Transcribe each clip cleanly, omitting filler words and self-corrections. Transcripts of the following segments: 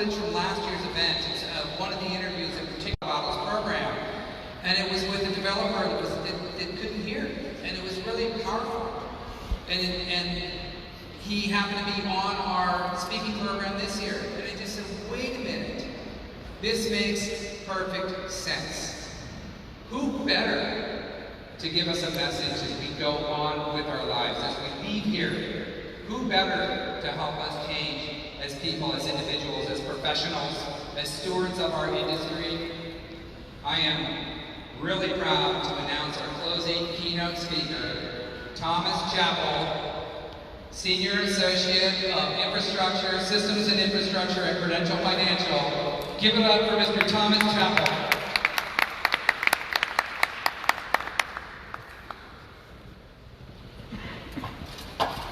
footage from last year's event. It's one of the interviews in particular about his program. And it was with a developer that couldn't hear. And it was really powerful. And he happened to be on our speaking program this year. And I just said, wait a minute. This makes perfect sense. Who better to give us a message as we go on with our lives, as we leave here? Who better to help us change as people, as individuals, as professionals, as stewards of our industry? I am really proud to announce our closing keynote speaker, Thomas Chappell, Senior Associate of Infrastructure, Systems and Infrastructure at Prudential Financial. Give it up for Mr. Thomas Chappell.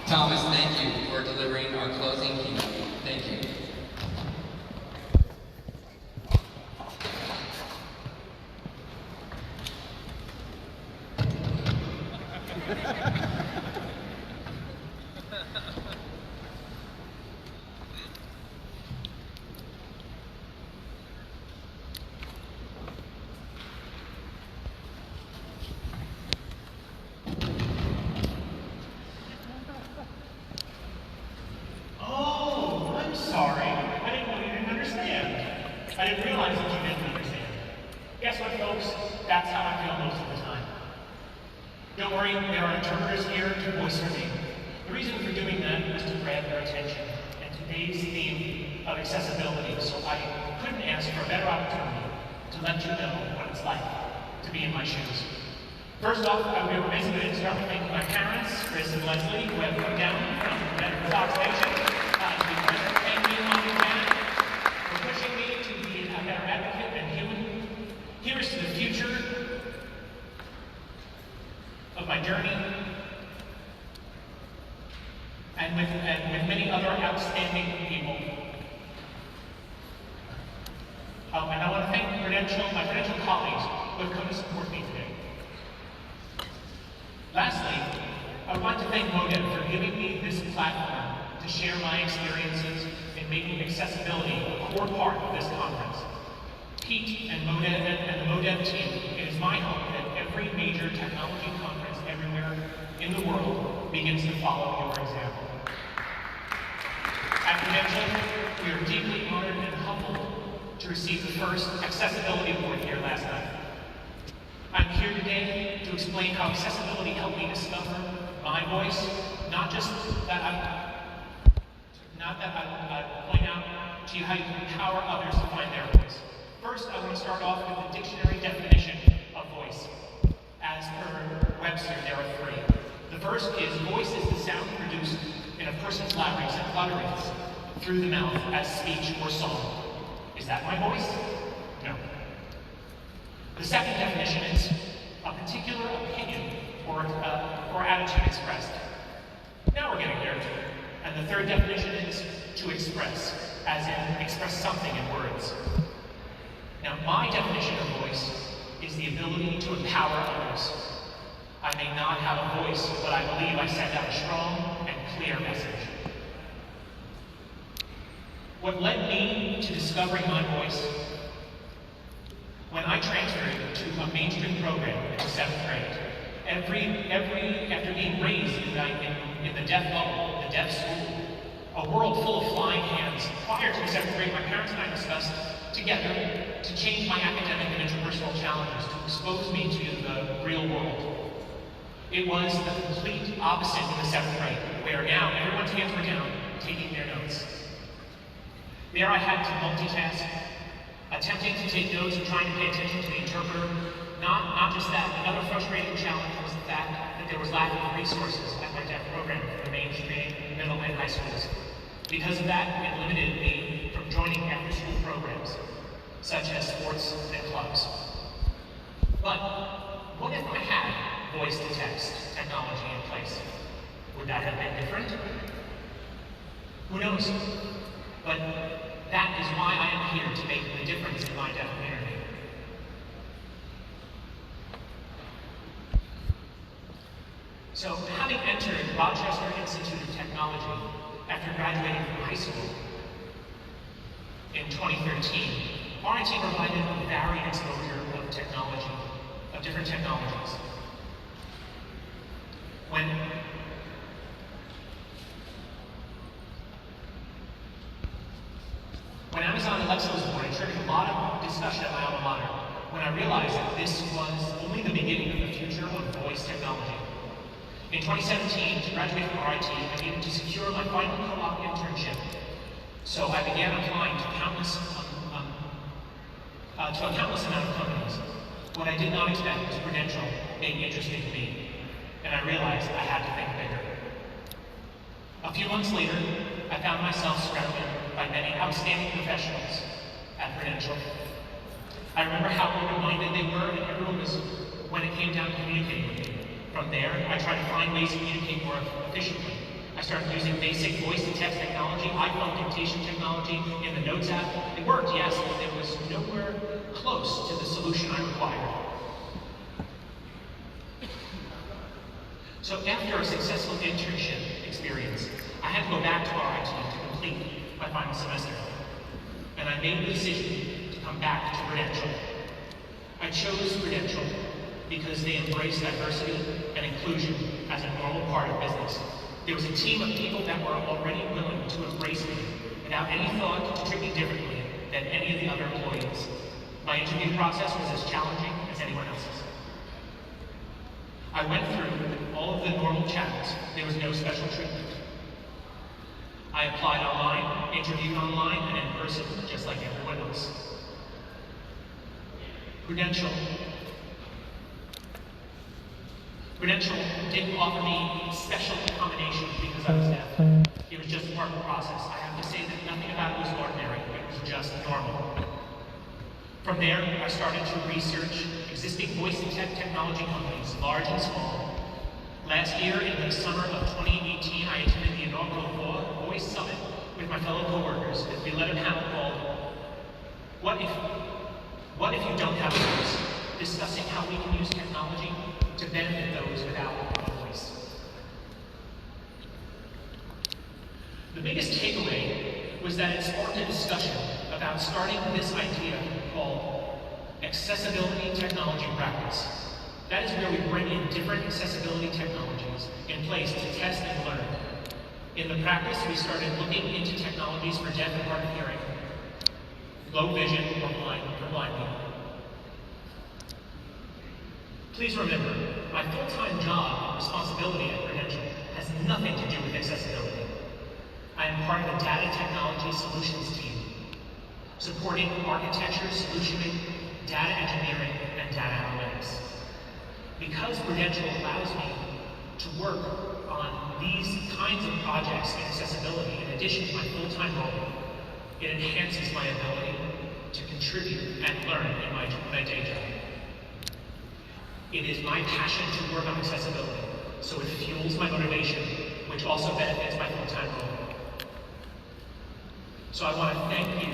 Thomas, thank you for delivering our closing keynote. Thank you. I didn't realize that you didn't understand. Guess what, folks? That's how I feel most of the time. Don't worry, there are interpreters here to voice your name. The reason for doing that was to grab their attention and today's theme of accessibility, so I couldn't ask for a better opportunity to let you know what it's like to be in my shoes. First off, I would be remiss if I didn't start with thanking my parents, Chris and Leslie, who have come down from the Medical Sox Station to be present, and me and Mom and Dad for pushing me to be a better advocate and human. Here's to the future of my journey, and with many other outstanding people. Oh, and I want to thank my Prudential colleagues who have come to support me today. Lastly, I would like to thank MoDev for giving me this platform to share my experiences in making accessibility a core part of this conference. Pete and MoDev and the MoDev team, it is my hope that every major technology conference everywhere in the world begins to follow your example. At Prudential, we are deeply honored and humbled to receive the first Accessibility Award here last night. I'm here today to explain how accessibility helped me discover my voice, not that I point out to you how you can empower others to find their voice. First, I want to start off with the dictionary definition of voice. As per Webster, there are three. The first is voice is the sound produced in a person's larynx and utterance through the mouth as speech or song. Is that my voice? No. The second definition is a particular opinion or attitude expressed. Now we're getting there too. And the third definition is to express, as in express something in words. Now my definition of voice is the ability to empower others. I may not have a voice, but I believe I send out a strong and clear message. What led me to discovering my voice? When I transferred to a mainstream program in the 7th grade, after being raised in the deaf bubble, the deaf school, a world full of flying hands, prior to the 7th grade, my parents and I discussed together to change my academic and interpersonal challenges, to expose me to the real world. It was the complete opposite in the 7th grade, where now everyone's hands were down, taking their notes. There I had to multitask, attempting to take notes and trying to pay attention to the interpreter. Not just that, another frustrating challenge was the fact that there was lack of resources at my deaf program for mainstream middle and high schools. Because of that, it limited me from joining after-school programs, such as sports and clubs. But what if I had voice-to-text technology in place? Would that have been different? Who knows? But that is why I am here, to make the difference in my deaf community. So, having entered Rochester Institute of Technology after graduating from high school in 2013, RIT provided a varied exposure of technology, of different technologies. When Amazon Alexa was born, it triggered a lot of discussion at my alma mater when I realized that this was only the beginning of the future of voice technology. In 2017, to graduate from RIT, I needed to secure my final co-op internship. So I began applying to a countless amount of companies. What I did not expect was Prudential being interesting to me, and I realized I had to think bigger. A few months later, I found myself surrounded by many outstanding professionals at Prudential. I remember how open-minded they were, and everyone was when it came down to communicating with me. From there, I tried to find ways to communicate more efficiently. I started using basic voice-to-text technology, iPhone dictation technology in the Notes app. It worked, yes, but it was nowhere close to the solution I required. So after a successful internship experience, I had to go back to RIT to complete my final semester. And I made the decision to come back to Prudential. I chose Prudential because they embrace diversity and inclusion as a normal part of business. There was a team of people that were already willing to embrace me without any thought to treat me differently than any of the other employees. My interview process was as challenging as anyone else's. I went through all of the normal channels. There was no special treatment. I applied online, interviewed online, and in person, just like everyone else. Prudential didn't offer me special accommodations because I was deaf. It was just part of the process. I have to say that nothing about it was ordinary. It was just normal. From there, I started to research existing voice and technology companies, large and small. Last year, in the summer of 2018, I attended the inaugural Voice Summit with my fellow coworkers as we led a panel called What If You Don't Have a Voice? Discussing how we can use technology to benefit those without a voice. The biggest takeaway was that it sparked a discussion about starting this idea called accessibility technology practice. That is where we bring in different accessibility technologies in place to test and learn. In the practice, we started looking into technologies for deaf and hard of hearing, low vision, or blind people. Please remember, my full-time job and responsibility at Prudential has nothing to do with accessibility. I am part of the Data Technology Solutions team, supporting architecture, solutioning, data engineering, and data analytics. Because Prudential allows me to work on these kinds of projects in accessibility, in addition to my full-time role, it enhances my ability to contribute and learn in my day job. It is my passion to work on accessibility, so it fuels my motivation, which also benefits my full-time role. So I want to thank you,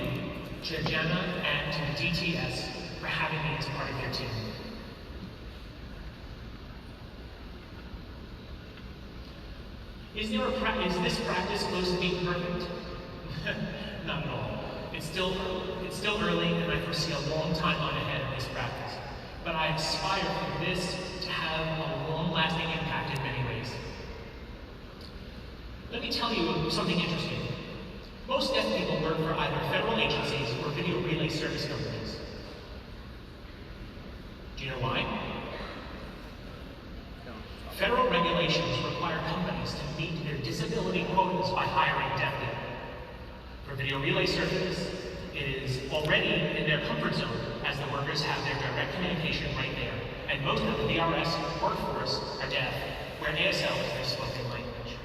to Jenna and to the DTS, for having me as part of your team. Is this practice close to being perfect? Not at all. It's still early, and I foresee a long timeline ahead of this practice. But I aspire for this to have a long-lasting impact in many ways. Let me tell you something interesting. Most deaf people work for either federal agencies or video relay service companies. Do you know why? Federal regulations require companies to meet their disability quotas by hiring deaf people. For video relay services, it is already in their comfort zone as the workers have their direct communication right there. And most of the VRS workforce are deaf, where ASL is their spoken language.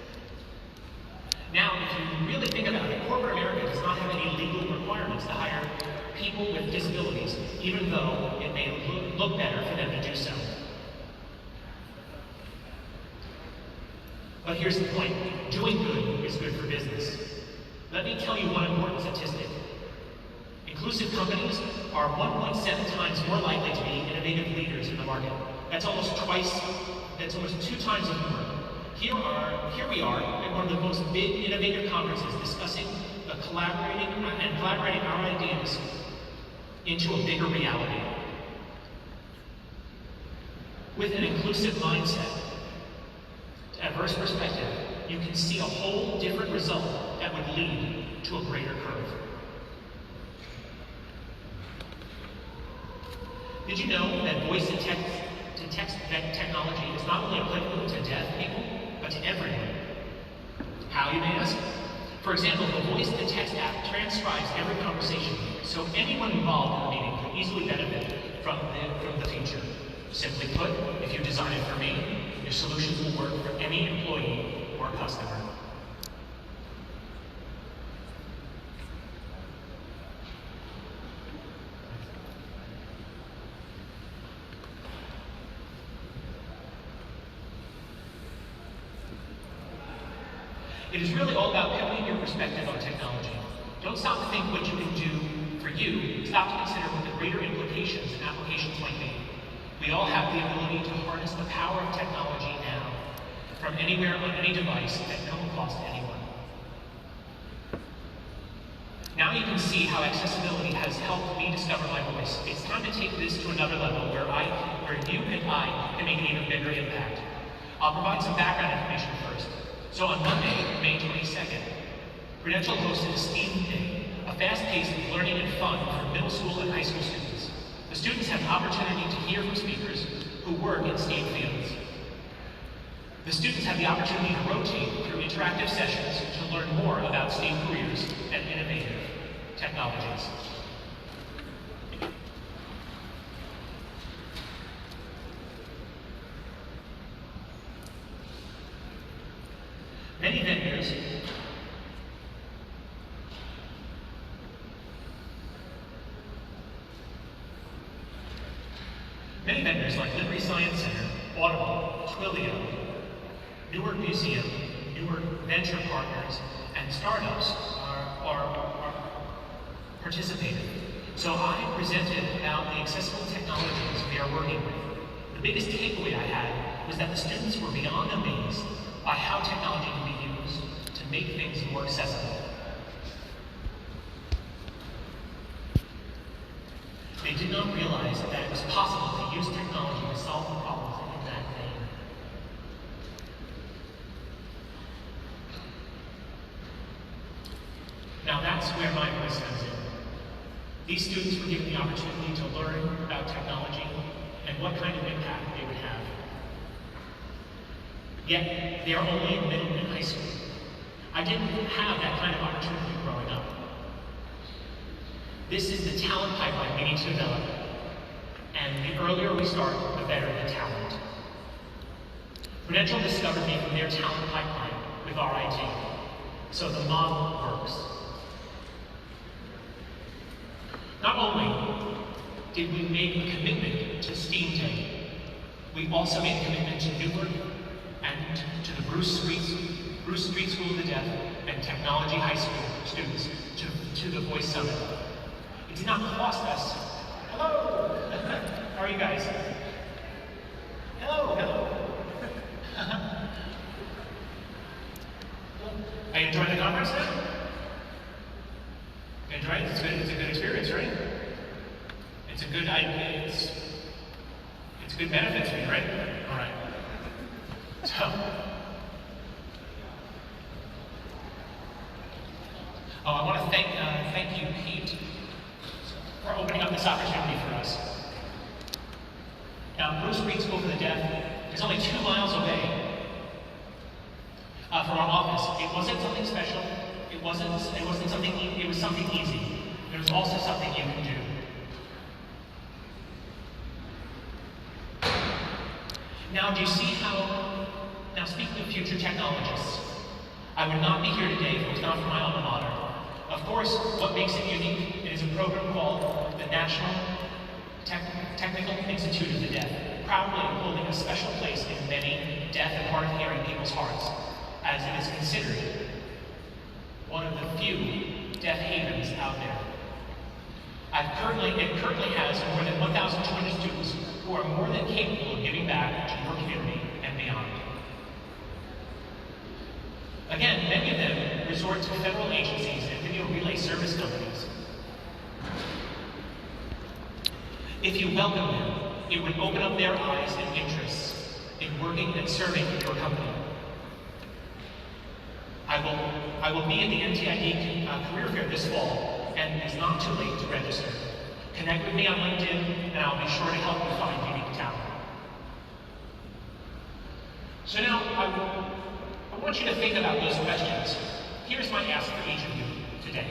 Now, if you really think about it, corporate America does not have any legal requirements to hire people with disabilities, even though it may look better for them to do so. But here's the point. Doing good is good for business. Let me tell you one important statistic. Inclusive companies are 1.7 times more likely to be innovative leaders in the market. That's almost 2 times more. Here we are at one of the most big innovative conferences discussing the collaborating our into a bigger reality. With an inclusive mindset, diverse perspective, you can see a whole different result that would lead to a greater curve. Did you know that voice-to-text technology is not only applicable to deaf people, but to everyone? How, you may ask? For example, the voice-to-text app transcribes every conversation, so anyone involved in the meeting can easily benefit from the feature. Simply put, if you design it for me, your solutions will work for any employee or customer. It is really all about pivoting your perspective on technology. Don't stop to think what you can do for you. Stop to consider what the greater implications and applications might be. We all have the ability to harness the power of technology now, from anywhere on any device at no cost to anyone. Now you can see how accessibility has helped me discover my voice. It's time to take this to another level where you and I can make an even bigger impact. I'll provide some background information first. So on Monday, May 22nd, Prudential hosted a STEAM Day, a fast-paced learning and fun for middle school and high school students. The students have an opportunity to hear from speakers who work in STEAM fields. The students have the opportunity to rotate through interactive sessions to learn more about STEAM careers and innovative technologies. Many vendors like Liberty Science Center, Audible, Twilio, Newark Museum, Newark Venture Partners, and startups are participating. So I presented about the accessible technologies we are working with. The biggest takeaway I had was that the students were beyond amazed by how technology can be used to make things more accessible. They did not realize that it was possible to use technology to solve the problems in that vein. Now that's where my voice comes in. These students were given the opportunity to learn about technology and what kind of impact they would have. Yet, they are only in middle and high school. I didn't have that kind of opportunity growing up. This is the talent pipeline we need to develop. And the earlier we start, the better the talent. Prudential discovered me from their talent pipeline with RIT. So the model works. Not only did we make a commitment to STEAM Day, we also made a commitment to Newark and to the Bruce Street School of the Deaf and Technology High School students to the Voice Summit. It did not cost us. Hello! How are you guys? Hello, hello. Are you enjoying the conference now? You enjoying it? It's a good experience, right? It's a good idea. It's good benefits for you, right? All right. So, I want to thank you, Pete, for opening up this opportunity for us. Now, Bruce Street School for the Deaf is only 2 miles away from our office. It wasn't something special. It wasn't something. It was something easy. It was also something you can do. Now, do you see how? Now, speaking of future technologists, I would not be here today if it was not for my alma mater. Of course, what makes it unique is a program called the National Technical Institute of the Deaf, proudly holding a special place in many deaf and hard-of-hearing people's hearts, as it is considered one of the few deaf havens out there. It currently has more than 1,200 students who are more than capable of giving back to your community and beyond. Again, many of them resort to federal agencies and video relay service companies. If you welcome them, it would open up their eyes and interests in working and serving your company. I will be at the NTID Career Fair this fall, and it's not too late to register. Connect with me on LinkedIn, and I'll be sure to help you find unique talent. So now, I want you to think about those questions. Here's my ask for each of you today.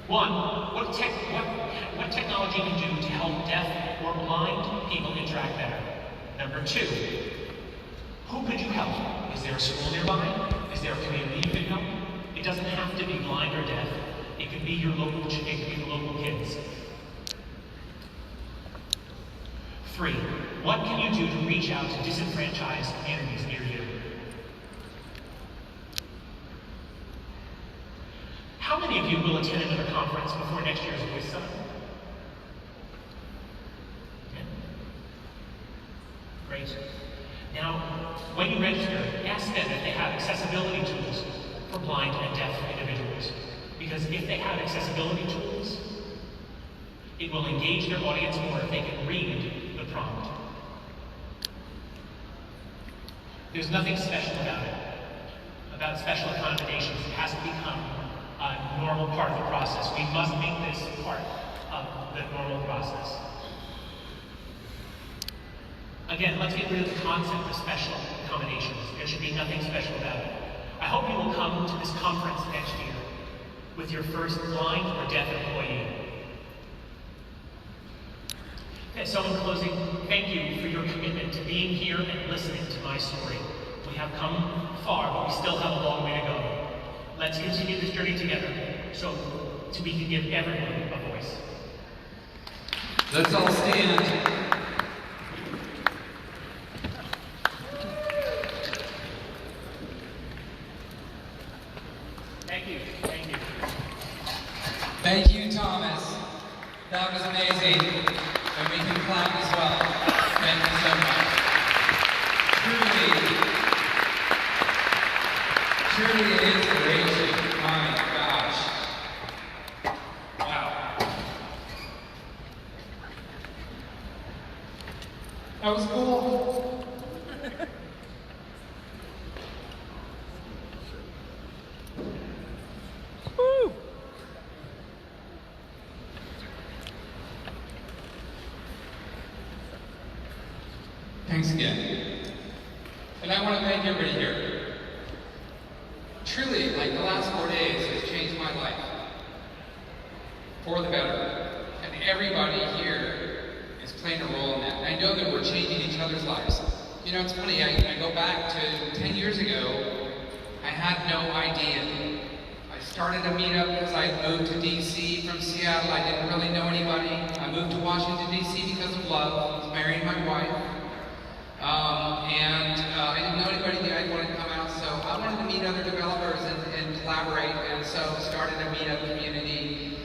One, what technology can do to help deaf or blind people interact better? Number two, who could you help? Is there a school nearby? Is there a community you can help? It doesn't have to be blind or deaf. It could be your local kids. Three, what can you do to reach out to disenfranchised communities near you? How many of you will attend another conference before next year's Voice Summit? Okay. Great. Now, when you register, ask them if they have accessibility tools for blind and deaf individuals. Because if they have accessibility tools, it will engage their audience more if they can read the prompt. There's nothing special about it, about special accommodations. It has to become a normal part of the process. We must make this part of the normal process. Again, let's get rid of the concept of special accommodations. There should be nothing special about it. I hope you will come to this conference next year with your first blind or deaf employee. And so in closing, thank you for your commitment to being here and listening to my story. We have come far, but we still have a long way to go. Let's continue this journey together so we can give everyone a voice. Let's all stand. Thank you. Thank you. Thank you, Thomas. That was amazing. And we can clap as well. Thank you so much. Truly it is inspiration. My gosh. Wow. That was cool. Woo! Thanks again. And I want to thank everybody here. Truly, like the last 4 days has changed my life for the better. And everybody here is playing a role in that. And I know that we're changing each other's lives. You know, it's funny, I go back to 10 years ago, I had no idea. I started a meetup because I moved to DC from Seattle. I didn't really know anybody. I moved to Washington, DC because of love. I was marrying my wife. I didn't know anybody that I wanted to come out, so I wanted to meet other developers and collaborate, and so started a meetup community.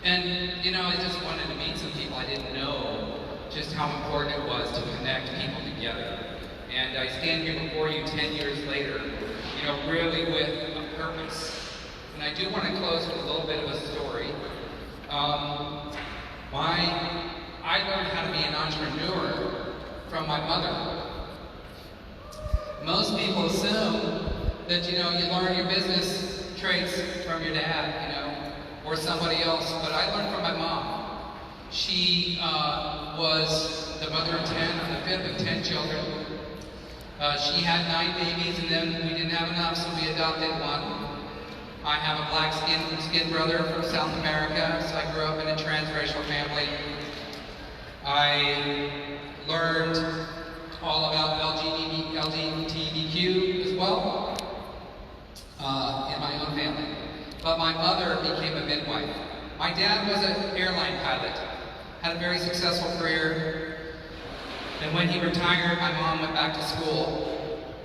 And, you know, I just wanted to meet some people. I didn't know just how important it was to connect people together. And I stand here before you 10 years later, you know, really with a purpose. And I do want to close with a little bit of a story. I learned how to be an entrepreneur from my mother. Most people assume that, you know, you learn your business traits from your dad, you know, or somebody else, but I learned from my mom. She was the mother of 10, or the fifth of 10 children. She had 9 babies, and then we didn't have enough, so we adopted one. I have a black skin brother from South America, so I grew up in a transracial family. I learned all about LGBTQ as well in my own family. But my mother became a midwife. My dad was an airline pilot, had a very successful career. And when he retired, my mom went back to school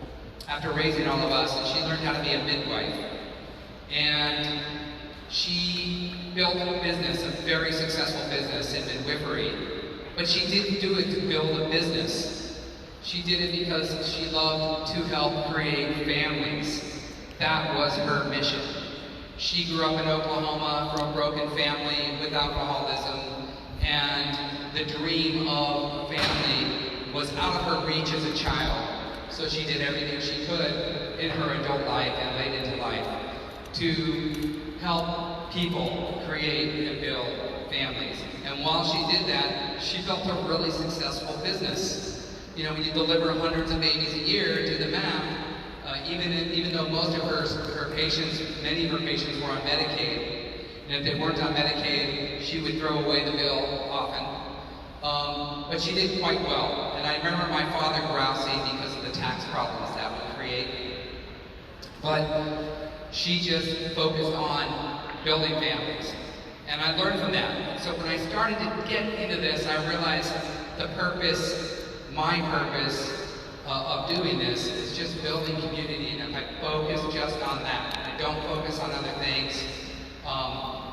after raising all of us, and she learned how to be a midwife. And she built a business, a very successful business in midwifery. But she didn't do it to build a business. She did it because she loved to help create families. That was her mission. She grew up in Oklahoma from a broken family with alcoholism, and the dream of a family was out of her reach as a child. So she did everything she could in her adult life and late into life to help people create and build families. And while she did that, she built a really successful business. You know, when you deliver hundreds of babies a year, do the math, even though most of her patients, many of her patients were on Medicaid, and if they weren't on Medicaid, she would throw away the bill often. But she did quite well. And I remember my father grousing because of the tax problems that would create. But she just focused on building families. And I learned from that. So when I started to get into this, I realized the purpose, my purpose of doing this is just building community. And if I focus just on that, and I don't focus on other things,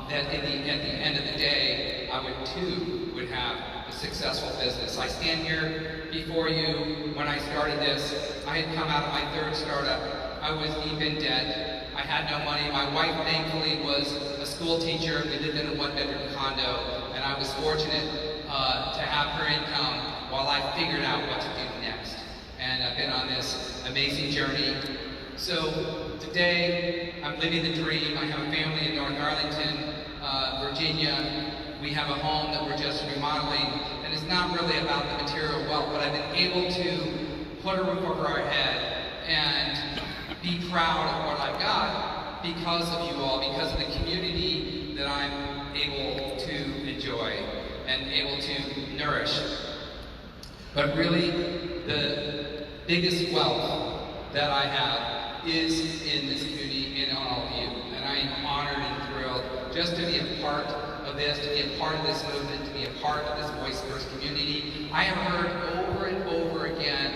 that at the end of the day, I would have a successful business. I stand here before you. When I started this, I had come out of my third startup. I was deep in debt. I had no money. My wife, thankfully, was a school teacher. We lived in a one-bedroom condo, and I was fortunate to have her income while I figured out what to do next. And I've been on this amazing journey. So today, I'm living the dream. I have a family in North Arlington, Virginia. We have a home that we're just remodeling, and it's not really about the material wealth, but I've been able to put a roof over our head and be proud of what I've got because of you all, because of the community that I'm able to enjoy and able to nourish. But really, the biggest wealth that I have is in this community and on all of you. And I am honored and thrilled just to be a part of this, to be a part of this movement, to be a part of this Voice First community. I have heard over and over again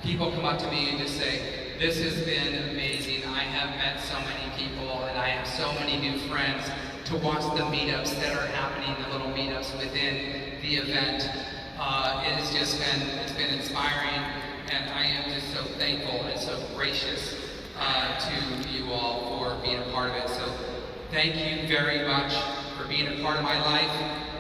people come up to me and just say, "This has been amazing. I have met so many people and I have so many new friends." To watch the meetups that are happening, the little meetups within the event, it's been inspiring, and I am just so thankful and so gracious to you all for being a part of it. So thank you very much for being a part of my life.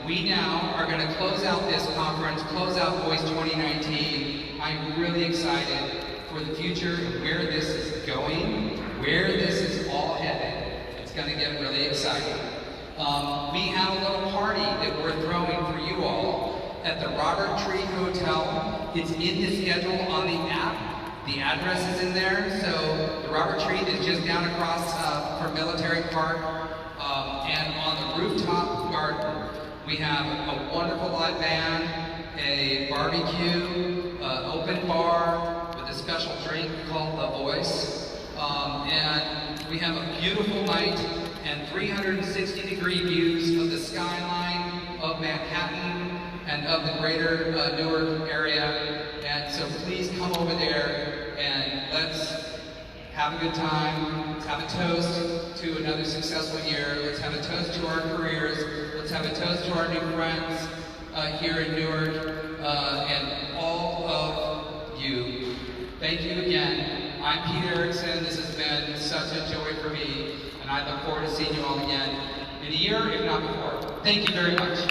We now are going to close out this conference, close out Voice 2019. I'm really excited for the future, where this is going, where this is all headed. It's going to get really exciting. We have a little party that we're throwing for you all at the Robert Tree Hotel. It's in the schedule on the app. The address is in there. So the Robert Tree is just down across from Military Park. And on the rooftop garden, we have a wonderful live band, a barbecue, open bar with a special drink called The Voice. And we have a beautiful night and 360-degree views of the skyline of Manhattan and of the greater Newark area. And so please come over there and let's have a good time. Let's have a toast to another successful year. Let's have a toast to our careers. Let's have a toast to our new friends here in Newark and all of you. Thank you again. I'm Pete Erickson. This has been such a joy for me, and I look forward to seeing you all again in a year, if not before. Thank you very much.